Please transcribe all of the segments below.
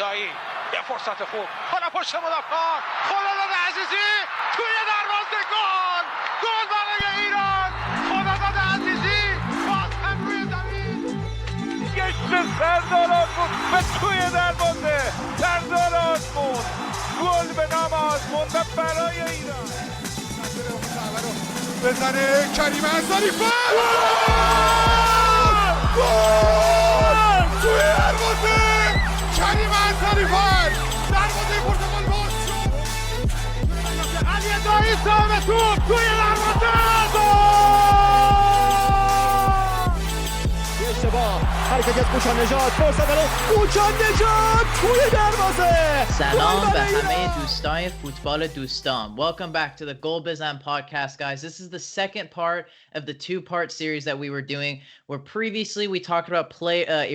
دایی یه فرصت خوب حالا پشت مدافع خداداد عزیزی توی دروازه گل برای ایران خداداد عزیزی باز هم روی زمین گشت سردار آزمون و توی سردار آزمون گل به نام آزمون و برای ایران بزنه کریم انصاری توی دروازه کریم انصاری دروازه پرتغال باز شد علی دایی صاحب توپ توی دروازه اشتباه حرکت از کوچان نژاد فرصت برای کوچان نژاد توی دروازه سلام به همه دوستان فوتبال دوستان. Welcome back to the Goal Bezan podcast, guys. This is the second part of the two-part series that we were doing, where previously we talked about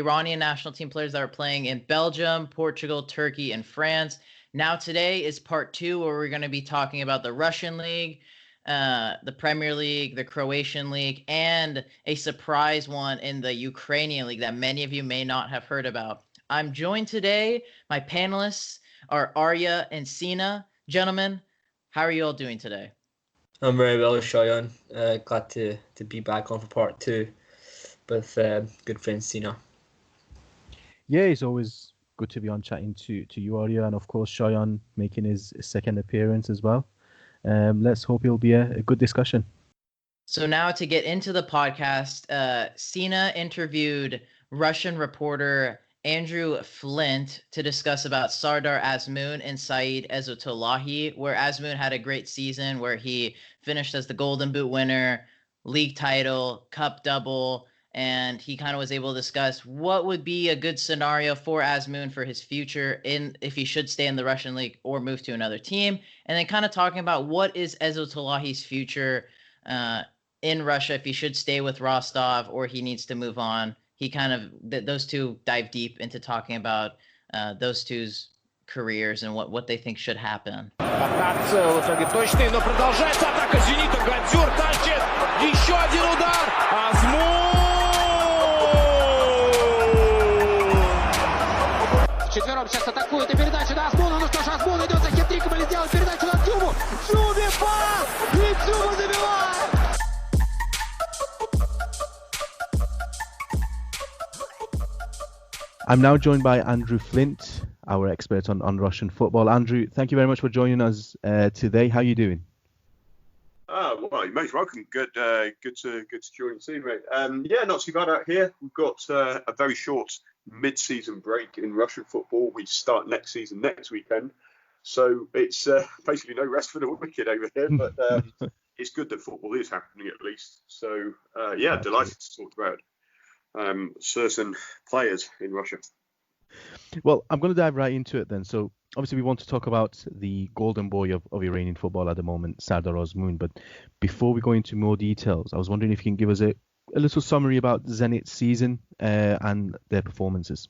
Iranian national team players that are playing in Belgium, Portugal, Turkey, and France. Now today is part two, where we're going to be talking about the Russian League, the Premier League, the Croatian League, and a surprise one in the Ukrainian League that many of you may not have heard about. I'm joined today. My panelists are Arya and Sina. Gentlemen, how are you all doing today? I'm very well, Shauyan. Glad to be back on for part two with good friend Sina. Yeah, it's always good to be on chatting to you, Arya, and of course Shauyan making his second appearance as well. Let's hope it'll be a good discussion. So now to get into the podcast, Sina interviewed Russian reporter Andrew Flint to discuss about Sardar Azmoun and Saeed Ezatolahi, where Azmoun had a great season where he finished as the Golden Boot winner, league title, cup double, and he kind of was able to discuss what would be a good scenario for Azmoun for his future if he should stay in the Russian league or move to another team. And then kind of talking about what is Ezatolahi's future in Russia, if he should stay with Rostov or he needs to move on. He kind of, those two dive deep into talking about those two's careers and what they think should happen. Прицел в итоге точный, но продолжается атака «Зенита». Гадзюр тащит. Еще один удар. Азмун. Вчетвером сейчас атакует и передача на Азмуна. Ну что ж, Азмун идет за хитриком или сделает передачу на Дзюбу. Дзюбе-па! И Дзюба забивает! I'm now joined by Andrew Flint, our expert on Russian football. Andrew, thank you very much for joining us today. How are you doing? Well, you're most welcome. Good to join you, mate. Yeah, not too bad out here. We've got a very short mid-season break in Russian football. We start next season next weekend, so it's basically no rest for the wicked over here. But it's good that football is happening at least. So yeah, delighted to talk about certain players in Russia. Well, I'm going to dive right into it then. So obviously we want to talk about the golden boy of Iranian football at the moment, Sardar Azmoun. But before we go into more details, I was wondering if you can give us a little summary about Zenit's season and their performances.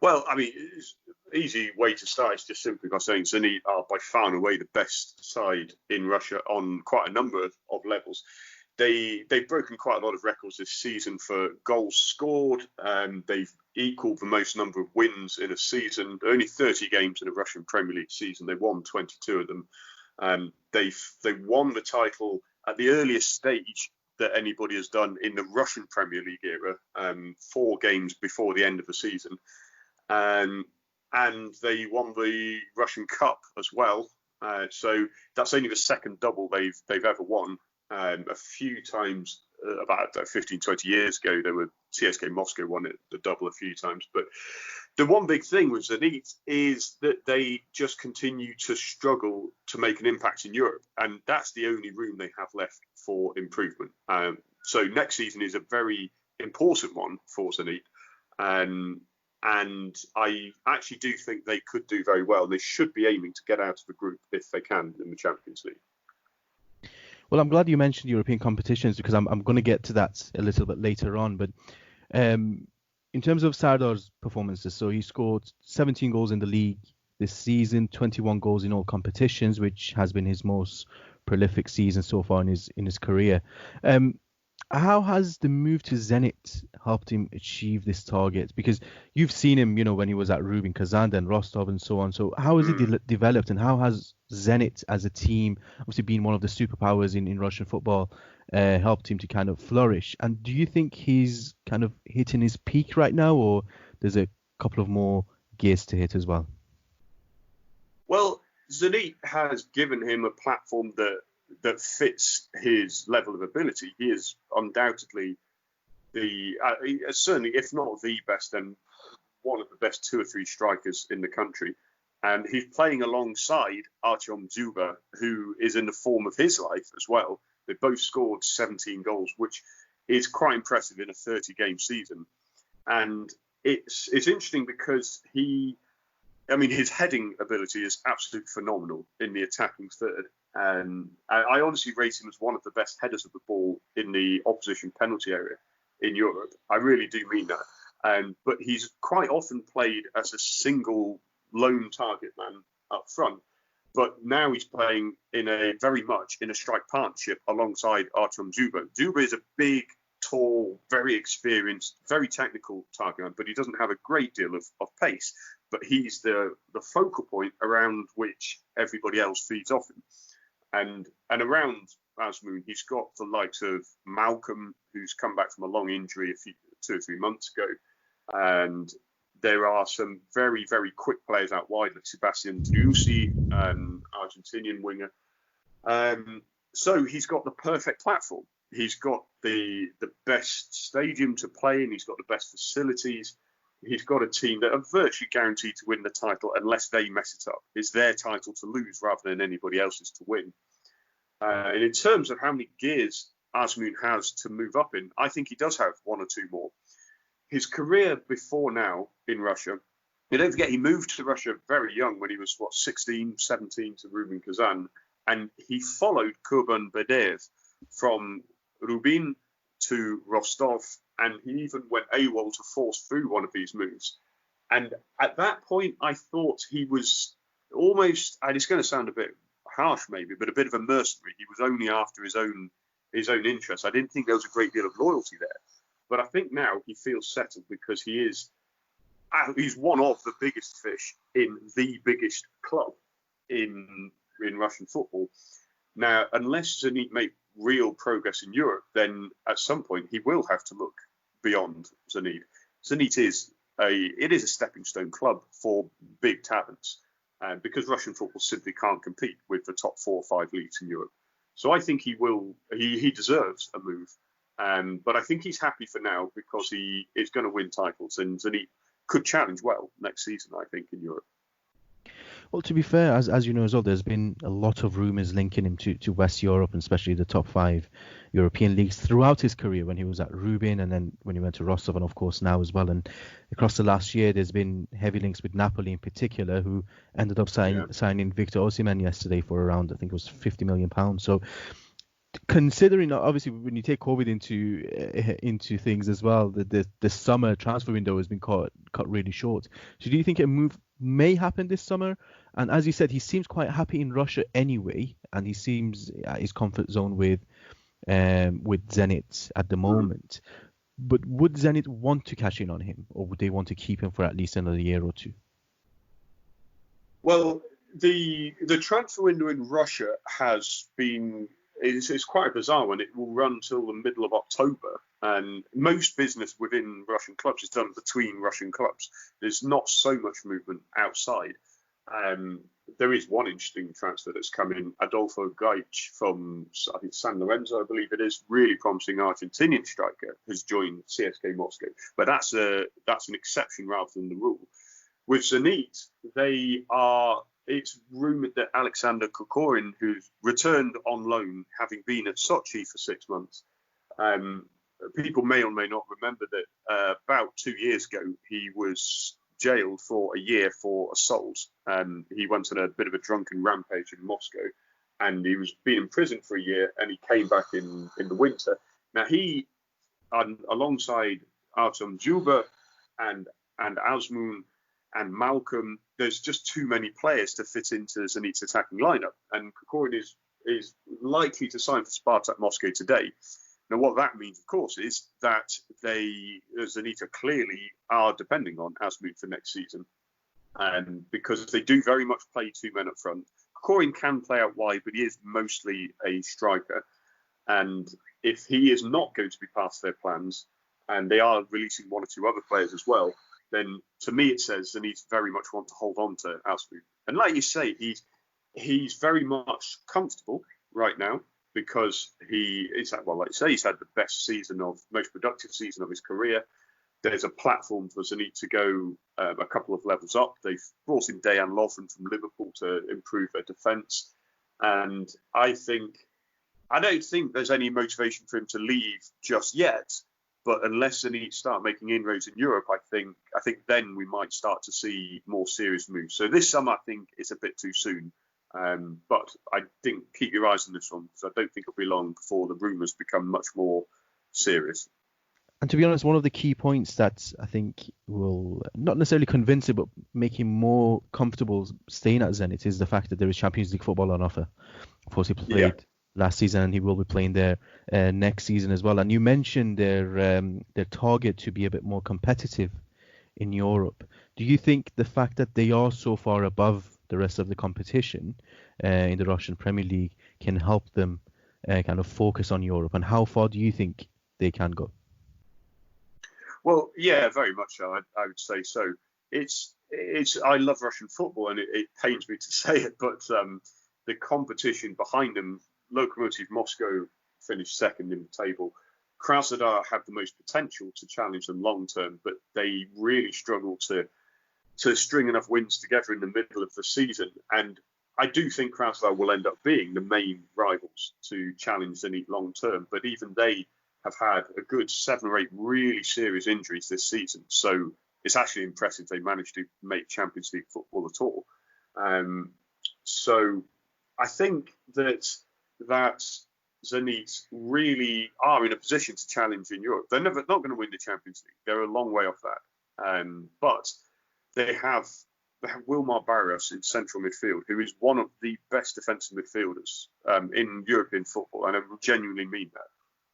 Well, I mean, it's an easy way to start is just simply by saying Zenit are by far and away the best side in Russia on quite a number of levels. They've broken quite a lot of records this season for goals scored. They've equalled the most number of wins in a season. There are only 30 games in a Russian Premier League season. They've won 22 of them. They won the title at the earliest stage that anybody has done in the Russian Premier League era, 4 games before the end of the season. And they won the Russian Cup as well. So that's only the second double they've ever won. A few times, about 15, 20 years ago, there were CSKA Moscow won it, the double a few times. But the one big thing with Zenit is that they just continue to struggle to make an impact in Europe. And that's the only room they have left for improvement. So next season is a very important one for Zenit. And I actually do think they could do very well. They should be aiming to get out of the group if they can in the Champions League. Well, I'm glad you mentioned European competitions because I'm going to get to that a little bit later on. But in terms of Sardar's performances, so he scored 17 goals in the league this season, 21 goals in all competitions, which has been his most prolific season so far in his career. How has the move to Zenit helped him achieve this target? Because you've seen him, when he was at Rubin Kazan and Rostov and so on. So how has he developed, and how has Zenit as a team, obviously being one of the superpowers in Russian football, helped him to kind of flourish? And do you think he's kind of hitting his peak right now, or there's a couple of more gears to hit as well? Well, Zenit has given him a platform that fits his level of ability. He is undoubtedly certainly, if not the best, then one of the best 2 or 3 strikers in the country. And he's playing alongside Artyom Dzyuba, who is in the form of his life as well. They both scored 17 goals, which is quite impressive in a 30-game season. And it's interesting because his heading ability is absolutely phenomenal in the attacking third. And I honestly rate him as one of the best headers of the ball in the opposition penalty area in Europe. I really do mean that. But he's quite often played as a single lone target man up front. But now he's playing very much in a strike partnership alongside Artyom Dzyuba. Dzyuba is a big, tall, very experienced, very technical target man, but he doesn't have a great deal of pace. But he's the focal point around which everybody else feeds off him. And around Azmoun, he's got the likes of Malcolm, who's come back from a long injury 2 or 3 months ago. And there are some very, very quick players out wide, like Sebastian Driussi, an Argentinian winger. So he's got the perfect platform. He's got the best stadium to play in. He's got the best facilities. He's got a team that are virtually guaranteed to win the title unless they mess it up. It's their title to lose rather than anybody else's to win. And in terms of how many gears Azmoun has to move up in, I think he does have 1 or 2 more. His career before now in Russia, don't forget he moved to Russia very young when he was, 16, 17 to Rubin Kazan. And he followed Kurban Bedev from Rubin to Rostov, and he even went AWOL to force through one of these moves. And at that point, I thought he was almost, and it's going to sound a bit harsh maybe, but a bit of a mercenary. He was only after his own interests. I didn't think there was a great deal of loyalty there. But I think now he feels settled because he's one of the biggest fish in the biggest club in Russian football. Now, unless Zenit make real progress in Europe, then at some point he will have to look beyond Zenit. Zenit is a stepping stone club for big talents, because Russian football simply can't compete with the top 4 or 5 leagues in Europe. So I think he deserves a move, but I think he's happy for now because he is going to win titles, and Zenit could challenge well next season, I think, in Europe. Well, to be fair, as you know as well, there's been a lot of rumours linking him to West Europe, and especially the top 5 European leagues throughout his career when he was at Rubin and then when he went to Rostov and, of course, now as well. And across the last year, there's been heavy links with Napoli in particular, who ended up signing Victor Osimhen yesterday for around, I think it was £50 million. So considering, obviously, when you take COVID into things as well, the summer transfer window has been cut really short. So do you think a move may happen this summer? And as you said, he seems quite happy in Russia anyway, and he seems at his comfort zone with Zenit at the moment. But would Zenit want to cash in on him, or would they want to keep him for at least another year or 2? Well, the transfer window in Russia has been it's quite a bizarre one. It will run till the middle of October, and most business within Russian clubs is done between Russian clubs. There's not so much movement outside. There is one interesting transfer that's come in. Adolfo Gaich from, I think, San Lorenzo, I believe it is, really promising Argentinian striker, has joined CSKA Moscow. But that's an exception rather than the rule. With Zenit, it's rumoured that Alexander Kokorin, who's returned on loan, having been at Sochi for 6 months, people may or may not remember that about 2 years ago, he was jailed for a year for assault. He went on a bit of a drunken rampage in Moscow, and he was being in prison for a year, and he came back in the winter. Now, he, alongside Artyom Dzyuba and Azmoun and Malcolm, there's just too many players to fit into Zenit's attacking lineup. And Kokorin is likely to sign for Spartak Moscow today. Now, what that means, of course, is that Zenit clearly are depending on Azmoun for next season. And because they do very much play two men up front. Korin can play out wide, but he is mostly a striker. And if he is not going to be part of their plans, and they are releasing one or two other players as well, then to me it says Zenit very much want to hold on to Azmoun. And like you say, he's very much comfortable right now because he's had the most productive season of his career. There's a platform for Zenit to go a couple of levels up. They've brought in Dejan Lovren from Liverpool to improve their defence. And I don't think there's any motivation for him to leave just yet. But unless Zenit start making inroads in Europe, I think then we might start to see more serious moves. So this summer, I think it's a bit too soon. But I think keep your eyes on this one because I don't think it'll be long before the rumours become much more serious. And to be honest, one of the key points that I think will not necessarily convince him, but make him more comfortable staying at Zenit is the fact that there is Champions League football on offer. Of course, he played last season and he will be playing there next season as well. And you mentioned their target to be a bit more competitive in Europe. Do you think the fact that they are so far above the rest of the competition in the Russian Premier League can help them kind of focus on Europe? And how far do you think they can go? Well, yeah, very much so. I would say so. I love Russian football, and it pains me to say it, but the competition behind them, Lokomotiv Moscow finished second in the table. Krasnodar have the most potential to challenge them long term, but they really struggle to string enough wins together in the middle of the season. And I do think Krasnodar will end up being the main rivals to challenge Zenit long term, but even they have had a good 7 or 8 really serious injuries this season. So it's actually impressive they managed to make Champions League football at all. So I think that Zenit really are in a position to challenge in Europe. They're not going to win the Champions League. They're a long way off that. But they have Wilmar Barrios in central midfield, who is one of the best defensive midfielders in European football. And I genuinely mean that.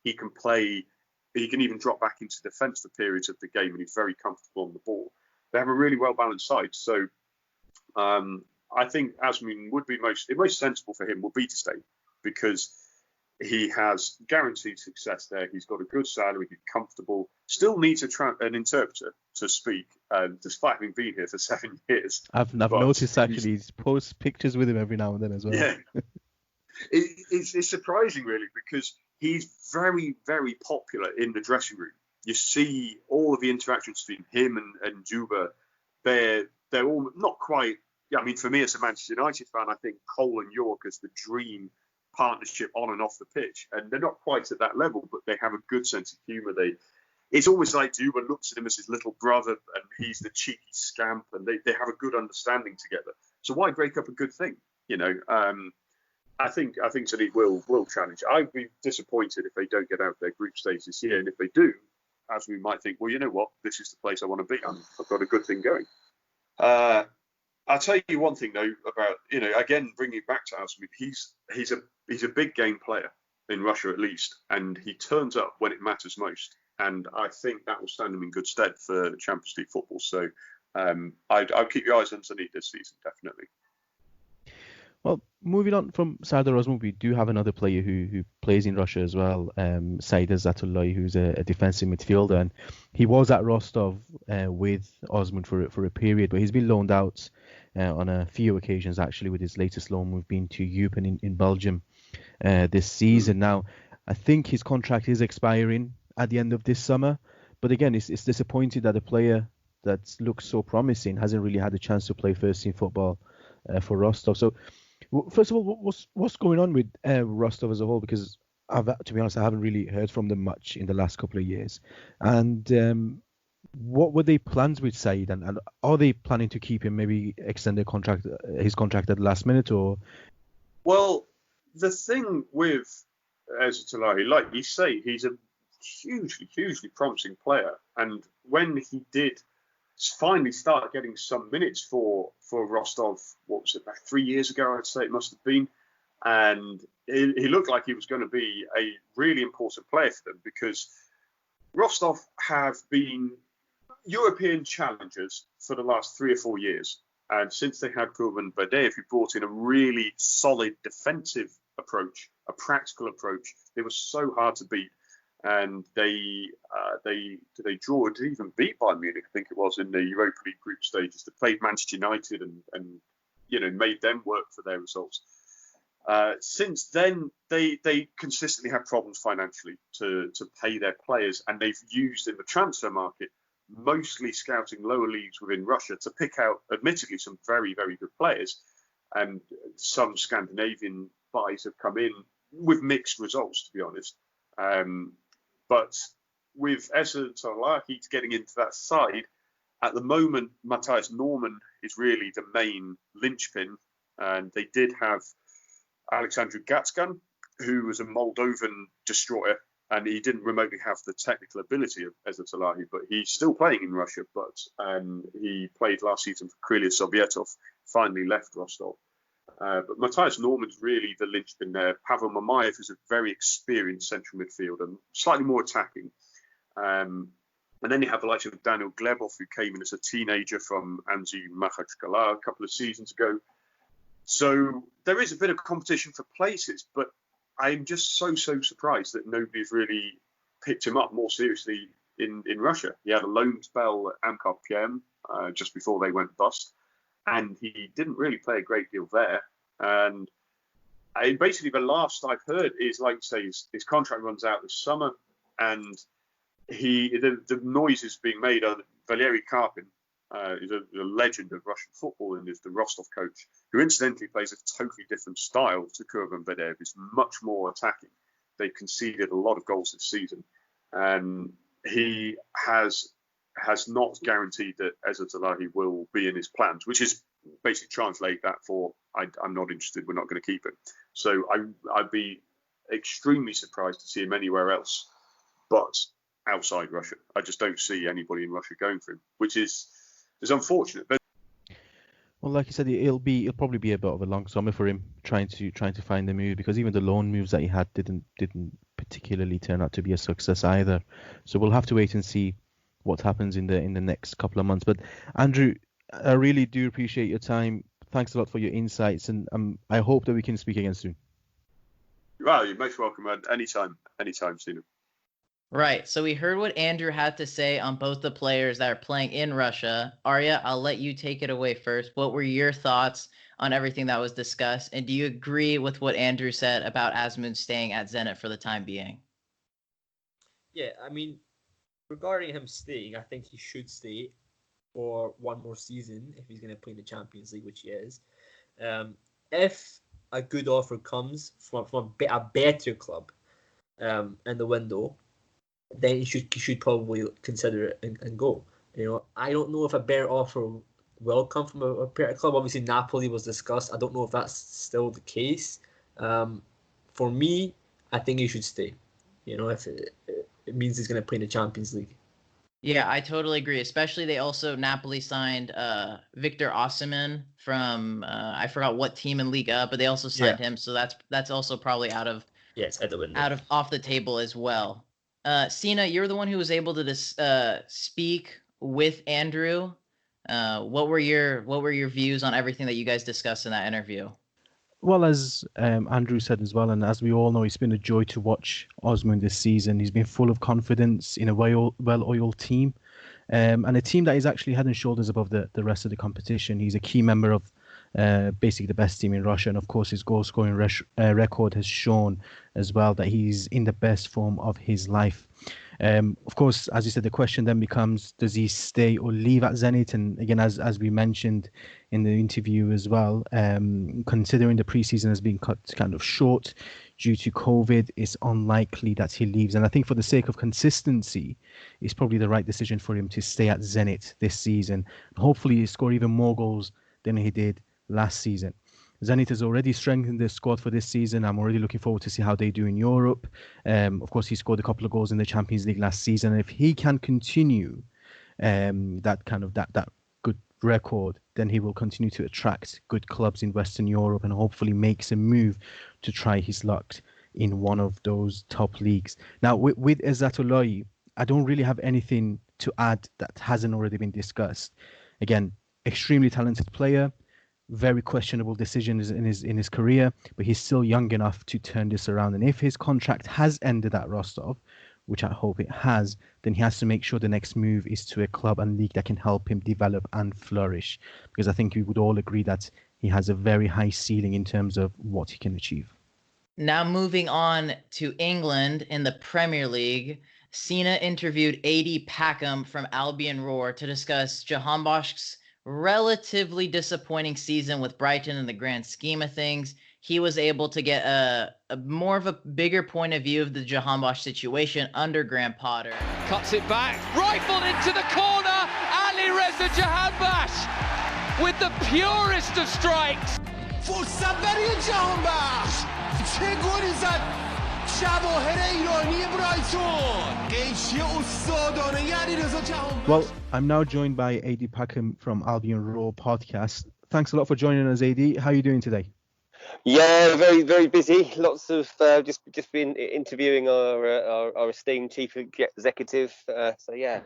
He can play, he can even drop back into defence for periods of the game, and he's very comfortable on the ball. They have a really well-balanced side. So I think Azmoun would be the most sensible for him would be to stay, because he has guaranteed success there. He's got a good salary, he's comfortable, still needs an interpreter to speak, despite having been here for 7 years. I've noticed actually, he posts pictures with him every now and then as well. Yeah. It's surprising, really, because he's very, very popular in the dressing room. You see all of the interactions between him and Juba. They're all not quite. Yeah, I mean, for me as a Manchester United fan, I think Cole and York is the dream partnership on and off the pitch, and they're not quite at that level, but they have a good sense of humour. It's always like Juba looks at him as his little brother, and he's the cheeky scamp, and they have a good understanding together. So why break up a good thing? I think Zenit will challenge. I'd be disappointed if they don't get out their group stage this year, and if they do, as we might think, well, you know what, this is the place I want to be. I've got a good thing going. I'll tell you one thing though about again bringing it back to Azmoun. He's a big game player in Russia at least, and he turns up when it matters most. And I think that will stand him in good stead for Champions League football. So I'd keep your eyes on Zenit this season, definitely. Well, moving on from Sardar Azmoun, we do have another player who plays in Russia as well, Said Ezatolahi, who's a defensive midfielder, and he was at Rostov with Azmoun for a period, but he's been loaned out on a few occasions actually. With his latest loan, we've been to Eupen in Belgium this season. Now, I think his contract is expiring at the end of this summer, but again, it's disappointing that a player that looks so promising hasn't really had a chance to play first team football for Rostov. So, first of all, what's going on with Rostov as a whole? Because to be honest, I haven't really heard from them much in the last couple of years. And what were their plans with Said? And are they planning to keep him, maybe extend his contract at the last minute? Or? Well, the thing with Ezatolahi, like you say, he's a hugely, hugely promising player. And when he did finally start getting some minutes for Rostov, what was it, about 3 years ago, I'd say it must have been, And he looked like he was going to be a really important player for them, because Rostov have been European challengers for the last 3 or 4 years. And since they had Kurban Badev, who brought in a really solid defensive approach, a practical approach, they were so hard to beat. And they draw, did even beat Bayern Munich, I think it was, in the Europa League group stages. They played Manchester United and made them work for their results. Since then, they consistently have problems financially to pay their players, and they've used in the transfer market, mostly scouting lower leagues within Russia, to pick out, admittedly, some very, very good players. And some Scandinavian buys have come in with mixed results, to be honest. But with Ezatolahi getting into that side, at the moment, Matthias Norman is really the main linchpin. And they did have Alexandru Gatskan, who was a Moldovan destroyer, and he didn't remotely have the technical ability of Ezatolahi, but he's still playing in Russia. But he played last season for Krylia Sovietov, finally left Rostov. But Matthias Norman's really the linchpin there. Pavel Mamayev is a very experienced central midfielder, slightly more attacking. And then you have the likes of Daniel Glebov, who came in as a teenager from Anzi Makhachkala a couple of seasons ago. So there is a bit of competition for places, but I'm just so surprised that nobody's really picked him up more seriously in Russia. He had a loan spell at Amkar PM just before they went bust, and he didn't really play a great deal there. And basically the last I've heard is, like you say, his contract runs out this summer, and the noise is being made on Valery Karpin, is a legend of Russian football and is the Rostov coach, who incidentally plays a totally different style to Kurban Badev. Is much more attacking. They've conceded a lot of goals this season, and he has not guaranteed that Ezatolahi will be in his plans, which is basically translate that for I'm not interested, we're not going to keep him. So I'd be extremely surprised to see him anywhere else but outside Russia. I just don't see anybody in Russia going for him, which is unfortunate. But well, like you said, it'll probably be a bit of a long summer for him trying to find a move, because even the loan moves that he had didn't particularly turn out to be a success either. So we'll have to wait and see what happens in the next couple of months. But Andrew, I really do appreciate your time. Thanks a lot for your insights, and I hope that we can speak again soon. Well, you're most welcome, man. Anytime, Sina. Right. So we heard what Andrew had to say on both the players that are playing in Russia. Arya, I'll let you take it away first. What were your thoughts on everything that was discussed? And do you agree with what Andrew said about Azmoun staying at Zenit for the time being? Yeah, I mean, regarding him staying, I think he should stay for one more season if he's going to play in the Champions League, which he is. If a good offer comes from a better club in the window, then he should probably consider it and go. I don't know if a better offer will come from a better club. Obviously, Napoli was discussed. I don't know if that's still the case. For me, I think he should stay. If it means he's going to play in the Champions League. Yeah, I totally agree. Especially Napoli signed Victor Osimhen from I forgot what team in Liga, but they also signed him. So that's also probably it's out the window. off the table as well. Sina, you're the one who was able to speak with Andrew. What were your views on everything that you guys discussed in that interview? Well, as Andrew said as well, and as we all know, it's been a joy to watch Azmoun this season. He's been full of confidence in a well-oiled team, and a team that is actually head and shoulders above the rest of the competition. He's a key member of basically the best team in Russia, and of course his goal-scoring record has shown as well that he's in the best form of his life. Of course, as you said, the question then becomes, does he stay or leave at Zenit? And again, as we mentioned in the interview as well, considering the preseason has been cut kind of short due to COVID, it's unlikely that he leaves. And I think for the sake of consistency, it's probably the right decision for him to stay at Zenit this season. Hopefully score even more goals than he did last season. Zenit has already strengthened their squad for this season. I'm already looking forward to see how they do in Europe. Of course, he scored a couple of goals in the Champions League last season. And if he can continue that good record, then he will continue to attract good clubs in Western Europe and hopefully makes a move to try his luck in one of those top leagues. Now, with Ezatolahi, I don't really have anything to add that hasn't already been discussed. Again, extremely talented player, very questionable decisions in his career, but he's still young enough to turn this around. And if his contract has ended at Rostov, which I hope it has, then he has to make sure the next move is to a club and league that can help him develop and flourish. Because I think we would all agree that he has a very high ceiling in terms of what he can achieve. Now moving on to England in the Premier League, Sina interviewed Ady Packham from Albion Roar to discuss Jahanbakhsh's relatively disappointing season with Brighton in the grand scheme of things. He was able to get a more of a bigger point of view of the Jahanbakhsh situation under Graham Potter. Cuts it back, rifled into the corner. Ali Reza Jahanbakhsh with the purest of strikes. فرصت برای جهانبخش چه گلی زد جواهر ایرانی برایتون قیچی استادانه علیرضا جهانبخش. Well, I'm now joined by Ady Packham from Albion Roar podcast. Thanks a lot for joining us, Ady. How are you doing today? Yeah, very, very busy. Lots of just been interviewing our esteemed chief executive. So yeah,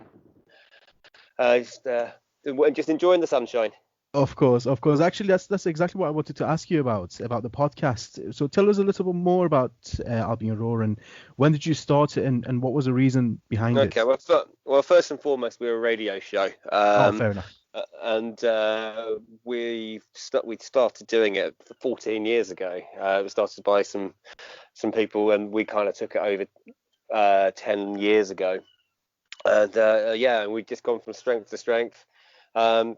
just enjoying the sunshine. Of course. Actually, that's exactly what I wanted to ask you about the podcast. So tell us a little bit more about Albion Roar, and when did you start it, and what was the reason behind it? Okay, well, first and foremost, we're a radio show. Fair enough. And we started doing it 14 years ago. It was started by some people, and we kind of took it over 10 years ago. And we've just gone from strength to strength. And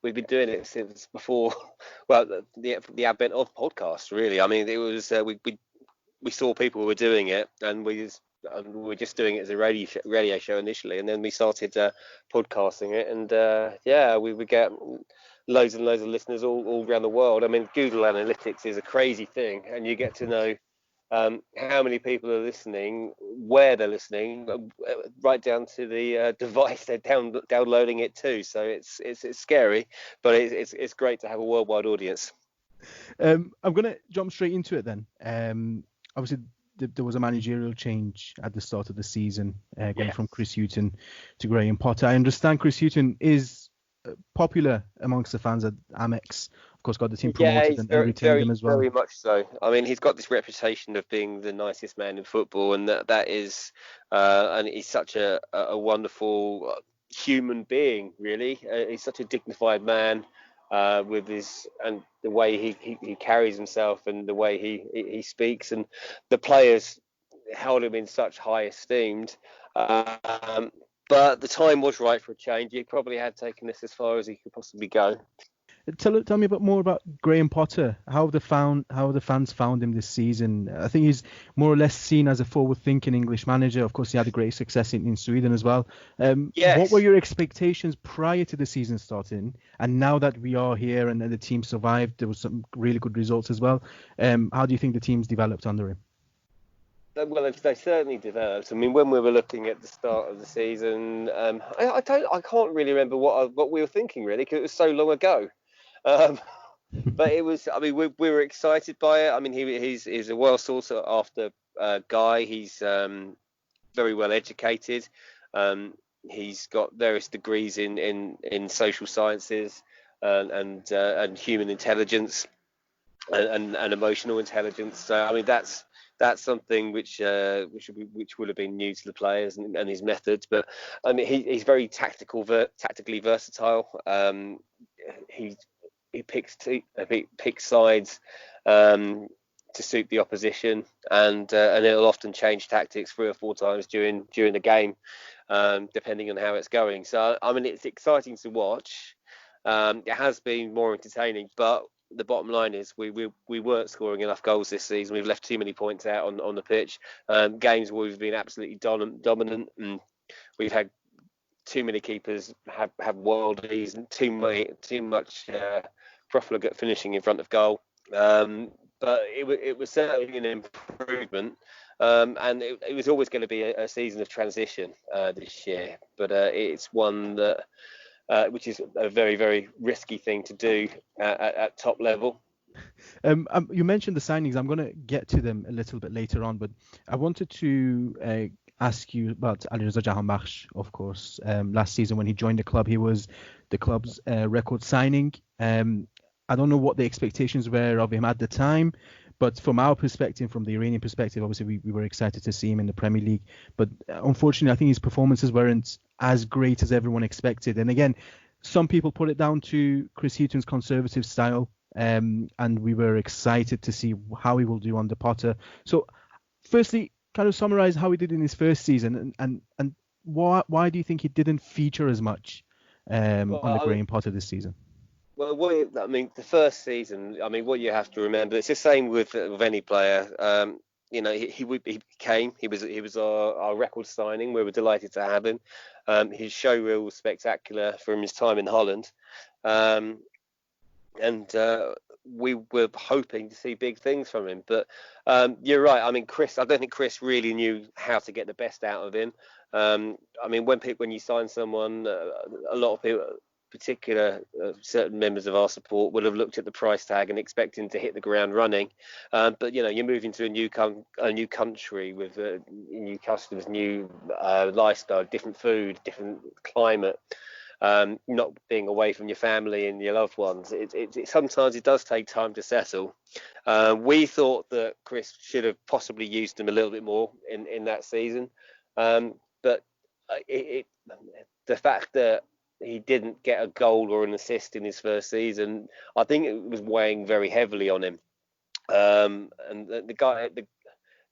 we've been doing it since before, the advent of podcasts. Really, I mean, it was we saw people who were doing it, and we were just doing it as a radio show initially, and then we started podcasting it, and we would get loads and loads of listeners all around the world. I mean, Google Analytics is a crazy thing, and you get to know how many people are listening, where they're listening, right down to the device they're downloading it to. So it's scary, but it's great to have a worldwide audience. I'm gonna jump straight into it then. Obviously, there was a managerial change at the start of the season, going from Chris Hughton to Graham Potter. I understand Chris Hughton is popular amongst the fans at Amex. Of course, got the team promoted and retained him as well. Very much so. I mean, he's got this reputation of being the nicest man in football, and that is, and he's such a wonderful human being. Really, he's such a dignified man. With the way he carries himself and the way he speaks, and the players held him in such high esteem. But the time was right for a change. He probably had taken this as far as he could possibly go. Tell me a bit more about Graham Potter. How the fans found him this season. I think he's more or less seen as a forward-thinking English manager. Of course, he had a great success in Sweden as well. Yes. What were your expectations prior to the season starting? And now that we are here and the team survived, there was some really good results as well. How do you think the team's developed under him? Well, they certainly developed. I mean, when we were looking at the start of the season, I can't really remember what we were thinking really, because it was so long ago. But it was. I mean, we were excited by it. I mean, he's a well sought after guy. He's very well educated. He's got various degrees in social sciences and human intelligence and emotional intelligence. So I mean, that's something which would have been new to the players and his methods. But I mean, he's very tactically versatile. He picks sides to suit the opposition, and it'll often change tactics 3 or 4 times during the game, depending on how it's going. So I mean, it's exciting to watch. It has been more entertaining, but the bottom line is we weren't scoring enough goals this season. We've left too many points out on the pitch. Games where we've been absolutely dominant, and we've had too many keepers have worldies and too much profligate finishing in front of goal. But it was certainly an improvement. And it was always going to be a season of transition this year, but it's one that which is a very, very risky thing to do at top level. You mentioned the signings. I'm going to get to them a little bit later on, but I wanted to ask you about Alireza Jahanbakhsh, of course. Last season when he joined the club, he was the club's record signing. I don't know what the expectations were of him at the time, but from our perspective, from the Iranian perspective, obviously we were excited to see him in the Premier League. But unfortunately, I think his performances weren't as great as everyone expected. And again, some people put it down to Chris Hughton's conservative style. And we were excited to see how he will do under Potter. So firstly, kind of summarize how he did in his first season and why do you think he didn't feature as much under Graham Potter this season? Well, the first season, what you have to remember, it's the same with any player. He came. He was our record signing. We were delighted to have him. His show reel was spectacular from his time in Holland, and we were hoping to see big things from him. But you're right. Chris, I don't think Chris really knew how to get the best out of him. When you sign someone, a lot of people, certain members of our support, would have looked at the price tag and expect him to hit the ground running. But you're moving to a new country with new customs, new lifestyle, different food, different climate. Not being away from your family and your loved ones, sometimes it does take time to settle. We thought that Chris should have possibly used him a little bit more in that season, but the fact that he didn't get a goal or an assist in his first season, I think it was weighing very heavily on him. And the guy,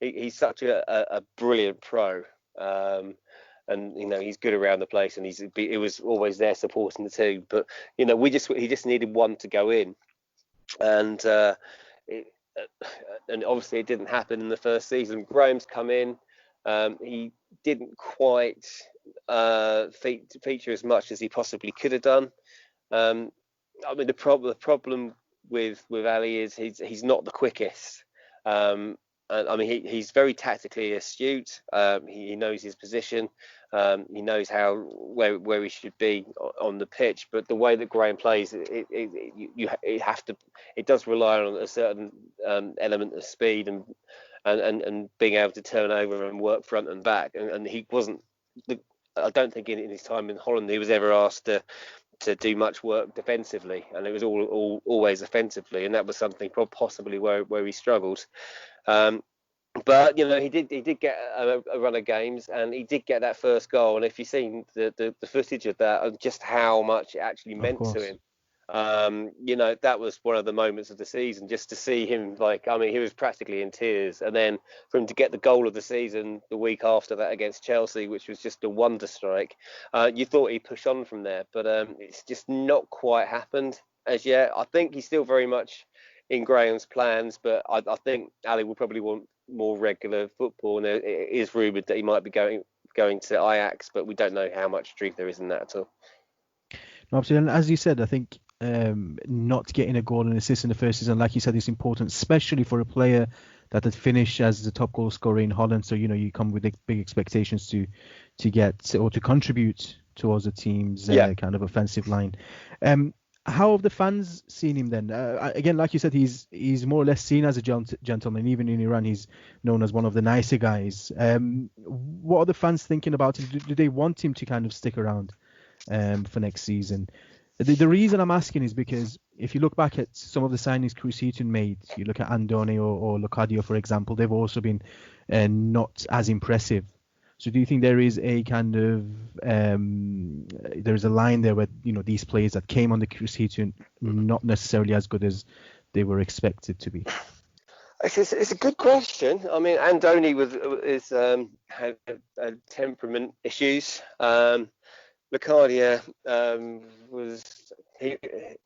he's such a brilliant pro. And he's good around the place, and he was always there supporting the team. But he just needed one to go in, and obviously it didn't happen in the first season. Graham's come in, he didn't quite feature as much as he possibly could have done. The problem with Ali is he's not the quickest. He's very tactically astute. He knows his position. He knows where he should be on the pitch. But the way that Graham plays, it does rely on a certain element of speed and being able to turn over and work front and back. And he wasn't. I don't think in his time in Holland he was ever asked to do much work defensively, and it was always offensively, and that was something possibly where he struggled. But he did get a run of games, and he did get that first goal. And if you've seen the footage of that, and just how much it actually meant to him, that was one of the moments of the season. Just to see him, he was practically in tears. And then for him to get the goal of the season the week after that against Chelsea, which was just a wonder strike, you thought he'd push on from there. But it's just not quite happened as yet. I think he's still very much in Graham's plans, but I think Ali will probably want more regular football, and it is rumoured that he might be going to Ajax, but we don't know how much truth there is in that at all. No, absolutely. And as you said, I think not getting a goal and assist in the first season, like you said, is important, especially for a player that had finished as the top goal scorer in Holland. So you come with big expectations to get or to contribute towards the team's kind of offensive line. How have the fans seen him then? Again, like you said, he's more or less seen as a gentleman. Even in Iran, he's known as one of the nicer guys. What are the fans thinking about him? Do they want him to kind of stick around for next season? The reason I'm asking is because if you look back at some of the signings Chris Hughton made, you look at Andone or Locadio, for example, they've also been not as impressive. So do you think there is a kind of there's a line there where these players that came on the Chris Hughton not necessarily as good as they were expected to be? It's a good question. Andone had temperament issues. Locadia he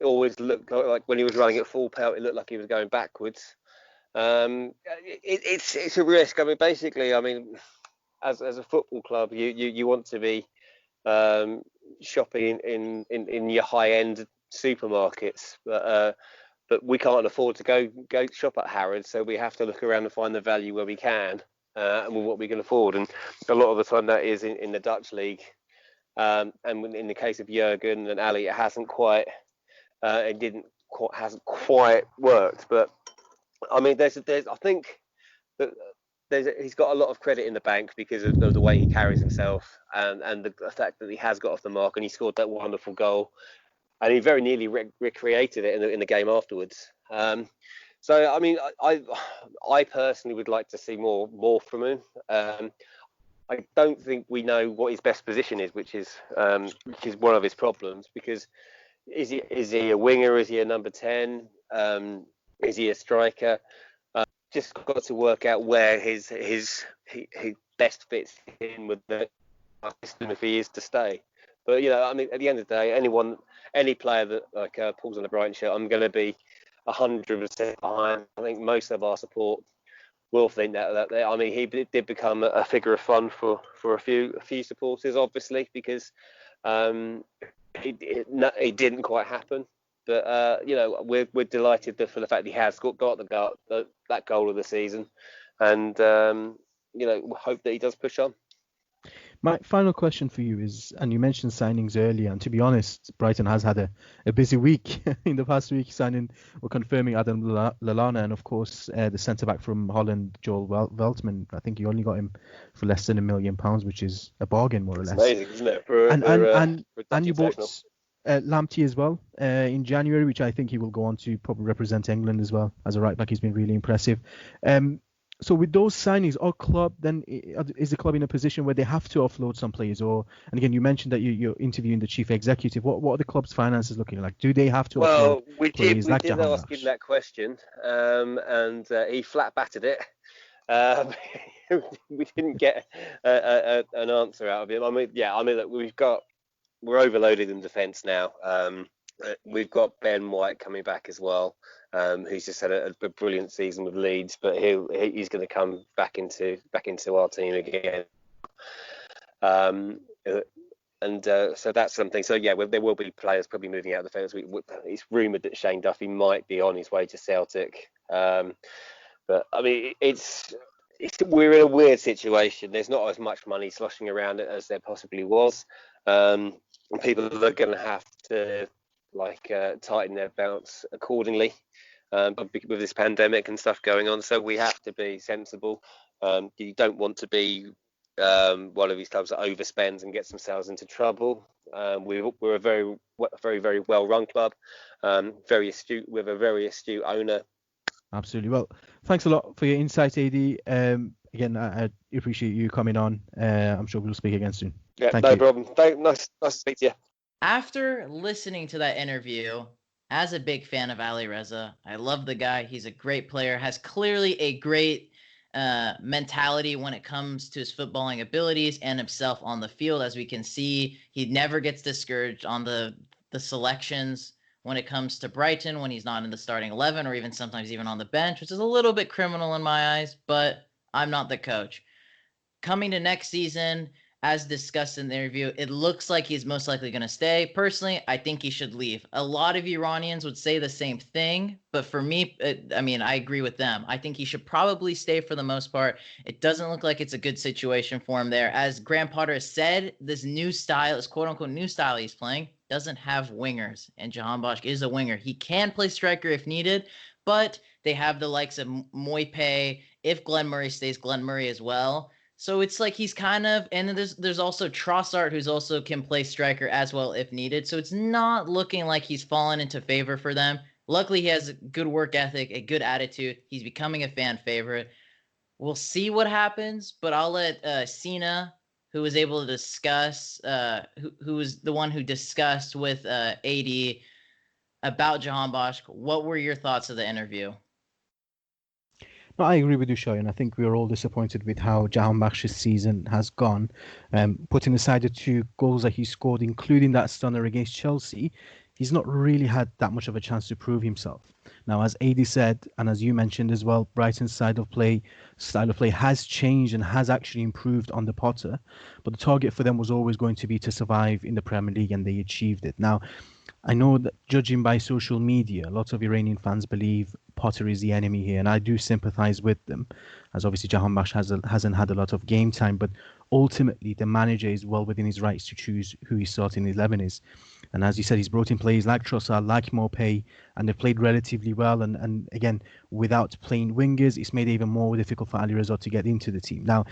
always looked like when he was running at full pelt, it looked like he was going backwards. It's a risk. As a football club, you want to be shopping in your high end supermarkets, but we can't afford to go shop at Harrods, so we have to look around and find the value where we can. and with what we can afford. And a lot of the time that is in the Dutch league. And in the case of Jurgen and Ali, it hasn't quite hasn't quite worked. But I mean, I think that he's got a lot of credit in the bank because of the way he carries himself and the fact that he has got off the mark and he scored that wonderful goal, and he very nearly recreated it in the game afterwards. So I mean, I personally would like to see more from him. I don't think we know what his best position is, which is one of his problems. Because is he a winger? Is he a number 10? Is he a striker? Just got to work out where his best fits in with the system if he is to stay. But I mean, at the end of the day, any player that pulls on the Brighton shirt, I'm going to be 100% behind. I think most of our support will think that. I mean, he did become a figure of fun for a few supporters, obviously, because it didn't quite happen. But we're delighted for the fact that he has got that goal of the season, and hope that he does push on. My final question for you is, and you mentioned signings earlier, and to be honest, Brighton has had a busy week in the past week, signing or confirming Adam Lallana, and of course the centre-back from Holland, Joel Veltman. I think you only got him for less than £1 million, which is a bargain, more or less. Amazing, isn't it? And you bought Lamptey as well in January, which I think he will go on to probably represent England as well as a right back. He's been really impressive. So with those signings, is the club in a position where they have to offload some players? And again, you mentioned that you're interviewing the chief executive. What are the club's finances looking like? Do they have to offload players like Jahanbakhsh? We did ask him that question, and he flat battered it. We didn't get an answer out of him. I mean, look, we're overloaded in defence now. We've got Ben White coming back as well, who's just had a brilliant season with Leeds, but he's going to come back into our team again. So that's something. So yeah, there will be players probably moving out of the fence. It's rumoured that Shane Duffy might be on his way to Celtic, but I mean, we're in a weird situation. There's not as much money sloshing around it as there possibly was. People are going to have to tighten their belts accordingly with this pandemic and stuff going on. So we have to be sensible. You don't want to be one of these clubs that overspends and gets themselves into trouble. We're a very, very, very well-run club, very astute, with a very astute owner. Absolutely. Well, thanks a lot for your insight, Ady. Again, I appreciate you coming on. I'm sure we'll speak again soon. Yeah, no problem. Nice to speak to you. After listening to that interview, as a big fan of Ali Reza, I love the guy. He's a great player, has clearly a great mentality when it comes to his footballing abilities and himself on the field. As we can see, he never gets discouraged on the selections when it comes to Brighton, when he's not in the starting 11 or even sometimes even on the bench, which is a little bit criminal in my eyes, but I'm not the coach. Coming to next season, as discussed in the interview, it looks like he's most likely going to stay. Personally, I think he should leave. A lot of Iranians would say the same thing, but for me, I agree with them. I think he should probably stay for the most part. It doesn't look like it's a good situation for him there. As Graham Potter has said, this new style, this quote-unquote new style he's playing, doesn't have wingers, and Jahanbakhsh is a winger. He can play striker if needed, but they have the likes of Moipe. If Glenn Murray stays, Glenn Murray as well. So it's like he's kind of, and there's also Trossard, who's also can play striker as well if needed. So it's not looking like he's fallen into favor for them. Luckily, he has a good work ethic, a good attitude. He's becoming a fan favorite. We'll see what happens, but I'll let Sina, who was able to discuss, who was the one who discussed with Ady about Jahanbakhsh. What were your thoughts of the interview? No, I agree with you, Shauyan. I think we are all disappointed with how Jahanbakhsh's season has gone. Putting aside the 2 goals that he scored, including that stunner against Chelsea, he's not really had that much of a chance to prove himself. Now, as Ady said, and as you mentioned as well, Brighton's style of play has changed and has actually improved under Potter. But the target for them was always going to be to survive in the Premier League, and they achieved it. Now, I know that judging by social media, lots of Iranian fans believe Potter is the enemy here, and I do sympathise with them. as obviously Jahanbakhsh hasn't had a lot of game time, but ultimately the manager is well within his rights to choose who his starting 11 is. And as you said, he's brought in players like Trossard, like Maupay, and they've played relatively well. And again, without playing wingers, it's made it even more difficult for Ali Reza to get into the team. Now,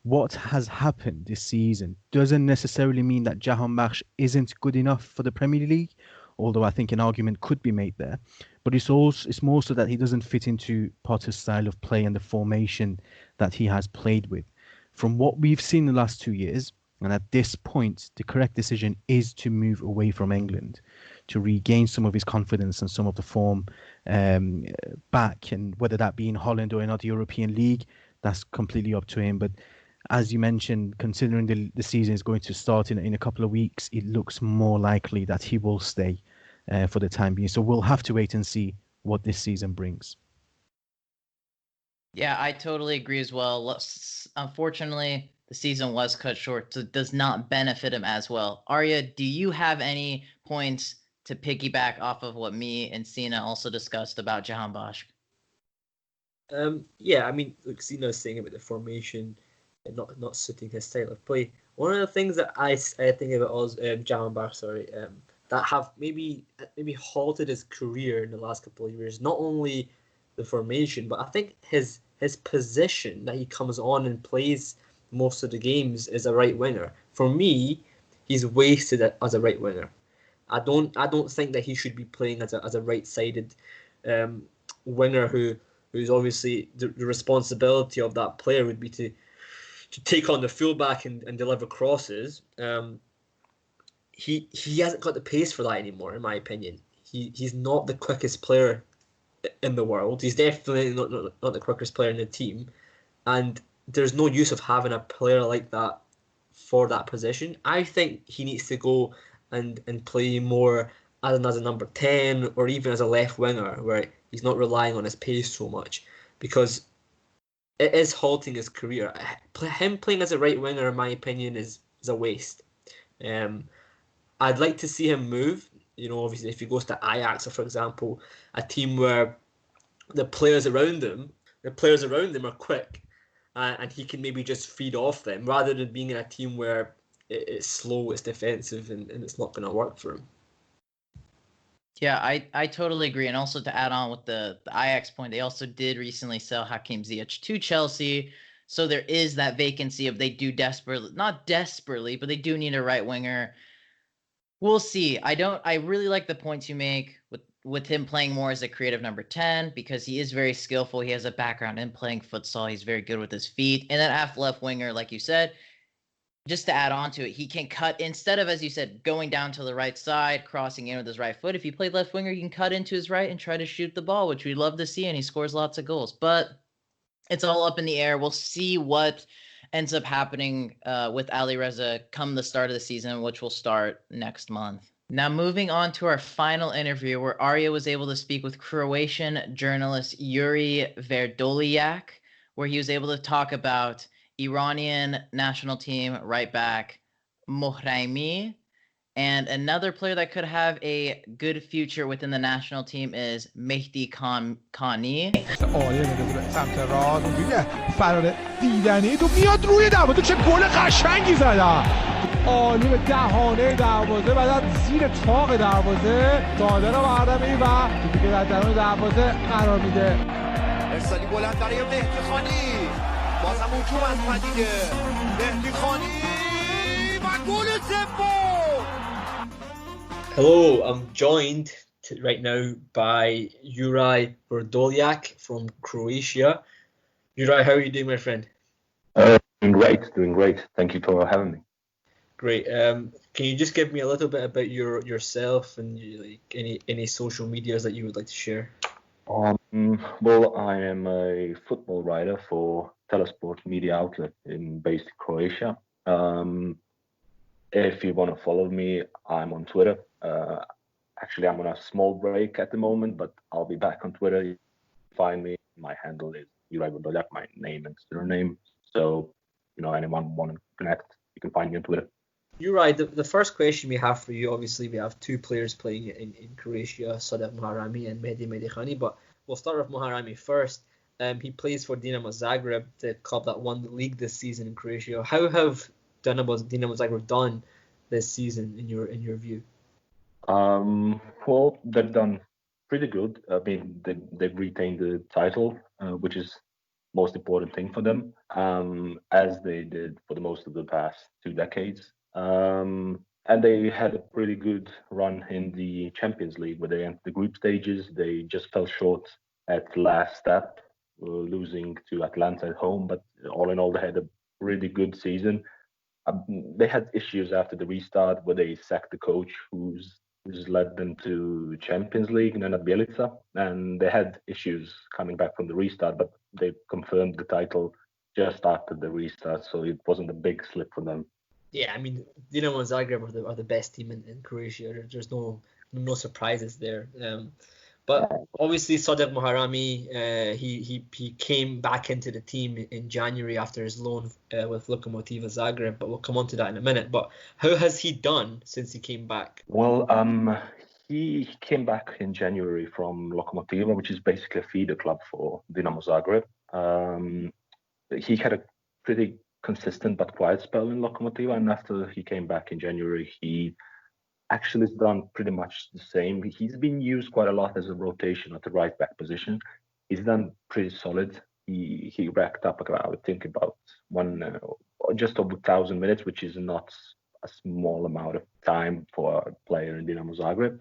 what has happened this season doesn't necessarily mean that Jahanbakhsh isn't good enough for the Premier League, although I think an argument could be made there. But it's more so that he doesn't fit into Potter's style of play and the formation that he has played with. From what we've seen in the last 2 years, and at this point, the correct decision is to move away from England, to regain some of his confidence and some of the form back. And whether that be in Holland or another European league, that's completely up to him. But as you mentioned, considering the season is going to start in a couple of weeks, it looks more likely that he will stay for the time being. So we'll have to wait and see what this season brings. Yeah, I totally agree as well. Unfortunately, the season was cut short, so it does not benefit him as well. Arya, do you have any points to piggyback off of what me and Sina also discussed about Jahanbakhsh? Yeah, I mean, look, Sina's saying about the formation and not suiting his style of play. One of the things that I think about Jahanbakhsh, that have maybe halted his career in the last couple of years, not only the formation, but I think his position that he comes on and plays most of the games is a right winger. For me, he's wasted as a right winger. I don't think that he should be playing as a right-sided winger who's obviously the responsibility of that player would be to take on the fullback and deliver crosses. He hasn't got the pace for that anymore, in my opinion. He's not the quickest player in the world. He's definitely not the quickest player in the team, and there's no use of having a player like that for that position. I think he needs to go and play more as a number 10 or even as a left winger, where he's not relying on his pace so much, because it is halting his career. Him playing as a right winger, in my opinion, is a waste. I'd like to see him move. You know, obviously, if he goes to Ajax, or for example, a team where the players around him are quick, and he can maybe just feed off them, rather than being in a team where it's slow, it's defensive, and it's not going to work for him. Yeah, I totally agree. And also to add on with the Ajax point, they also did recently sell Hakim Ziyech to Chelsea. So there is that vacancy of they do not desperately, but they do need a right winger. We'll see. I really like the points you make with him playing more as a creative number 10, because he is very skillful. He has a background in playing futsal. He's very good with his feet. And then after left winger, like you said, just to add on to it, he can cut instead of, as you said, going down to the right side, crossing in with his right foot. If he played left winger, he can cut into his right and try to shoot the ball, which we love to see, and he scores lots of goals. But it's all up in the air. We'll see what ends up happening with Ali Reza come the start of the season, which will start next month. Now, moving on to our final interview, where Arya was able to speak with Croatian journalist Juraj Vrdoljak, where he was able to talk about Iranian national team right back Moharrami, and another player that could have a good future within the national team is Mehdi Khani. سمت راست اونجوری فرار دیدنی تو میاد روی دروازه، چه گل قشنگی زدن، عالی به دهانه دروازه، بعد از زیر چاق دروازه داده رو بردمی و توپی که در درون دروازه قرار میده. ارسالی بلند برای مهدی خانی، بازم هجوم از پدیده، مهدی خانی و گل سوم. Hello, I'm joined right now by Juraj Vrdoljak from Croatia. Juraj, how are you doing, my friend? Doing great. Thank you for having me. Great. Can you just give me a little bit about yourself and any social medias that you would like to share? Well, I am a football writer for Telesport media outlet based in Croatia. If you want to follow me, I'm on Twitter. Actually, I'm on a small break at the moment, but I'll be back on Twitter. You can find me. My handle is Juraj Vrdoljak, my name and surname. So, anyone want to connect, you can find me on Twitter. Juraj, the first question we have for you, obviously, we have two players playing in Croatia, Sadaf Moharrami and Mehdi Khani, but we'll start with Moharrami first. He plays for Dinamo Zagreb, the club that won the league this season in Croatia. How have Dinamo Zagreb done this season in your view? Well, they've done pretty good. I mean, they've retained the title, which is most important thing for them, as they did for the most of the past 2 decades. And they had a pretty good run in the Champions League, where they entered the group stages. They just fell short at the last step, losing to Atlanta at home. But all in all, they had a really good season. They had issues after the restart, where they sacked the coach who's led them to Champions League, Nenad Bjelica, and they had issues coming back from the restart, but they confirmed the title just after the restart, so it wasn't a big slip for them. Yeah, I mean, Dinamo Zagreb are the best team in Croatia. There's no surprises there. But obviously, Sadek Moharrami, he came back into the team in January after his loan with Lokomotiva Zagreb, but we'll come on to that in a minute. But how has he done since he came back? Well, he came back in January from Lokomotiva, which is basically a feeder club for Dinamo Zagreb. He had a pretty consistent but quiet spell in Lokomotiva, and after he came back in January, he actually has done pretty much the same. He's been used quite a lot as a rotation at the right back position. He's done pretty solid. He racked up, I would think, about just over 1,000 minutes, which is not a small amount of time for a player in Dinamo Zagreb.